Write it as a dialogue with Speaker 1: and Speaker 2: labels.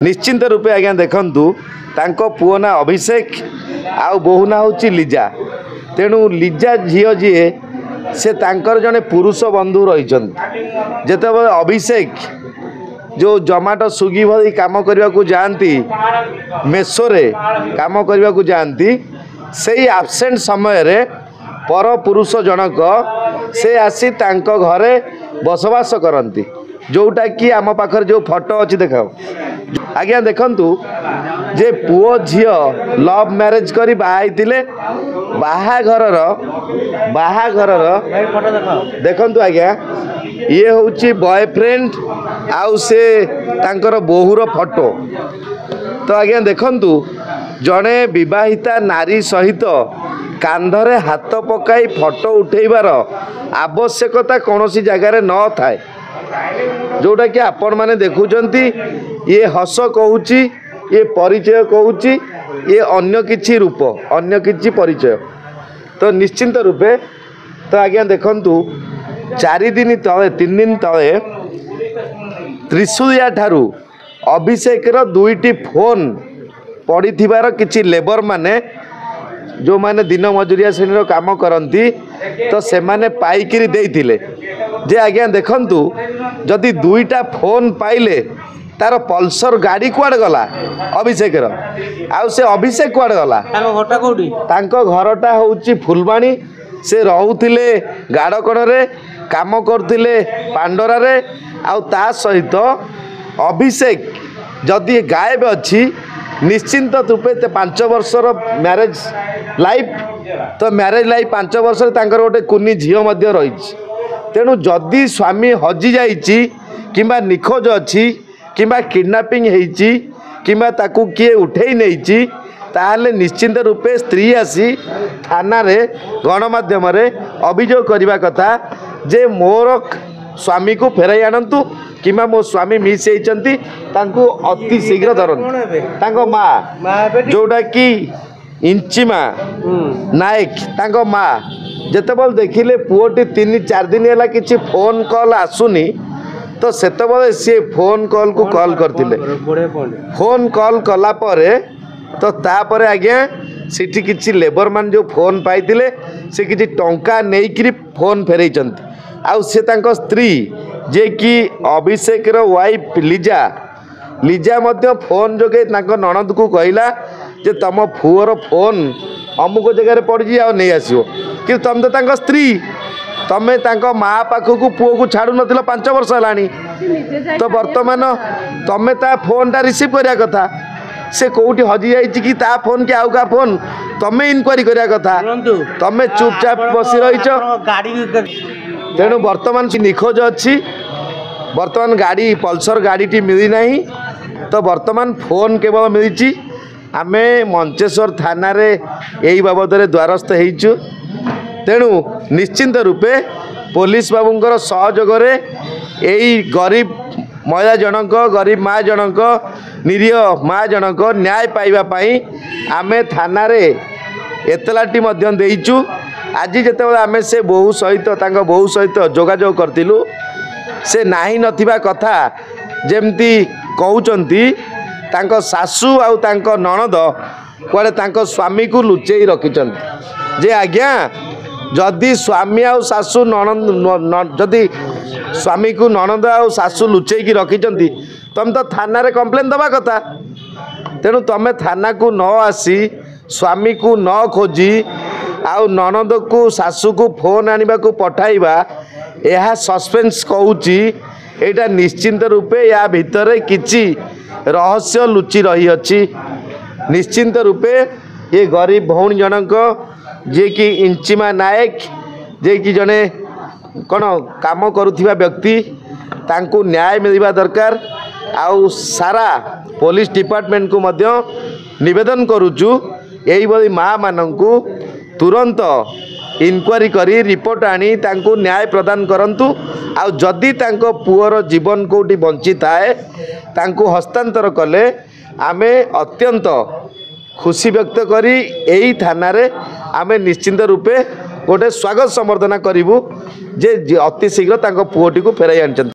Speaker 1: निश्चिंत रूपे आज्ञा देखंतु तांको पुओ ना अभिषेक आउ बोहू ना होची लिजा। तेणु लिजा झील जी से तांकर जने पुरुष बंधु रही जेते अभिषेक जो जोमाटो स्विगी भली काम करने को जाती मेसो रे काम करने को जाती से आब्सेंट समय रे पर पुरुष जनक से आसी तांको घरे बसवास करती जोटा कि आम पाखर जो फोटो अच्छी देखाओ आज्ञा देखंतु जे पुओ झियो लव मैरिज करी बाहाइतिले बाहाघर देखंतु आज्ञा ये होची बॉयफ्रेंड आउ से तांकर बोहूर फोटो। तो आज्ञा देखंतु जड़े विवाहिता नारी सहित कांधरे हाथ पकाई फोटो उठेबार आवश्यकता कौन सी जगार न थाए जोटा कि आपण माने देखुचंती ये हस कहूची ये परिचय कहूची ये अन्य किछि रूप अन्य किछि परिचय। तो निश्चिंत रूपे तो आज्ञा देखंतु 4 दिन तले 3 दिन तले त्रिशूलिया ठारू अभिषेक रो 2टी फोन पड़ी थिबार किछि लेबर माने जो माने दिन मजुरिया श्रेणी काम करती तो से माने पाइकिरी देइथिले जे आज्ञा देखंतु जदि 2टा फोन पाइले तार पल्सर गाड़ी कुआड़ गला अभिषेक आउ से अभिषेक कुआड़ गला तांको घरटा होची फुलबाणी से रहउथिले गाड़कण रे काम करथिले पांडरा रे आउ ता सहित अभिषेक जदि गायब अच्छी निश्चिंत रूपे 5 वर्षर मैरेज लाइफ तो मैरेज लाइफ 5 वर्ष गोटे कुनी झील रही। तेणु जदि स्वामी हजि जाइछि किंबा निखोज अच्छी किंबा किडनैपिंग होइछि किंबा ताकू किए उठेई नेइछि ताहले निश्चिंत रूपे स्त्री आसी थाना रे गणमाध्यम रे अभियोग करने कथा जे मोर स्वामी को फेराई आणंतु किंबा मो स्वामी मिस होइछंती तांको अति शीघ्र धरंतु तांको माँ जोटा कि इंचिमा नायक तांको माँ जेतेबल देखिले पुओटी 3-4 दिन है किसी फोन कॉल आसुनी तो सेतेबले सी फोन कॉल को कॉल करथिले फोन कॉल कला परे तो तापरे आज्ञा सिटी किछि लेबर मान जो फोन पाइतिले से किछि टंका नेइकरी फोन फेरैचंती आउ से तांको स्त्री जे कि अभिषेक रो वाइफ लिजा मध्य फोन जोगे तांको ननद को कहला जे तम फुओर फोन अमुक जगह पड़ी आ नहीं आसो कि तुम तो तांको स्त्री तमें तांको माँ पाखक पुओ को छाड़ू नथिलो 5 वर्ष हलानी तो वर्तमान तमें ता फोनटा रिसीव करिया कथा से कौटी हजि जाइछि कि ता फोन कि आउ का फोन तमें इनक्वारी करिया कथा तमें चुपचाप बसी रहिछ। तेणु वर्तमान निखोज अच्छी वर्तमान गाड़ी पल्सर गाड़ी मिली नहीं तो वर्तमान फोन केवल मिली आमे मंचेश्वर थाना रे यही बाबद द्वारस्थ होइछु। तेणु निश्चिंत रूपे पुलिस बाबूंकर सहयोग यही गरीब महिला जनक गरीब माँ जनक निरीह माँ जनक न्याय पाइबा पाई आमे थाना रे एतलाटी मध्य देइछु। आज जितेबाला आमे से बोहू सहित बोहू सहित जोगाजोग करथिलु से नाही नथिबा कथा जेमती कहउचंती तांको सासू आउ तांको ननद कुआडे तांको स्वामी को लुचेई रखिचंती जे आज्ञा जदि स्वामी आउ सासू ननद जदि स्वामी को ननद आउ सासू लुचेई की रखिचंती तुम तो थाना रे कंप्लेन दबा कथा। तेणु तमे थाना को न आसी स्वामी को न खोजी आउ ननद को सासू को फोन आनिबा को पठाइबा यह सस्पेंस कहूची एटा निश्चिंत रूपे या भितर किछि रहस्य लुचि रही अछि। निश्चिंत रूपे ये गरीब भौणी जनक जे कि इंचिमा नायक जे कि जने कौन काम करुथिबा व्यक्ति तांको न्याय मिलवा दरकार आउ सारा पुलिस डिपार्टमेंट को मध्य निवेदन करुचु यही भली माँ मानंकु तुरंत इनक्वारी करी रिपोर्ट आनी तांको न्याय प्रदान करंतु आउ जदि तांको पुअर जीवन कोटी बंची थाए तांको हस्तांतर कले आमे अत्यंत खुशी व्यक्त करी यही थाना रे आमे निश्चिंत रूपे गोटे स्वागत संबर्धना करिवु जे अति शीघ्र तांको पुओटी को फेराई आनचंती।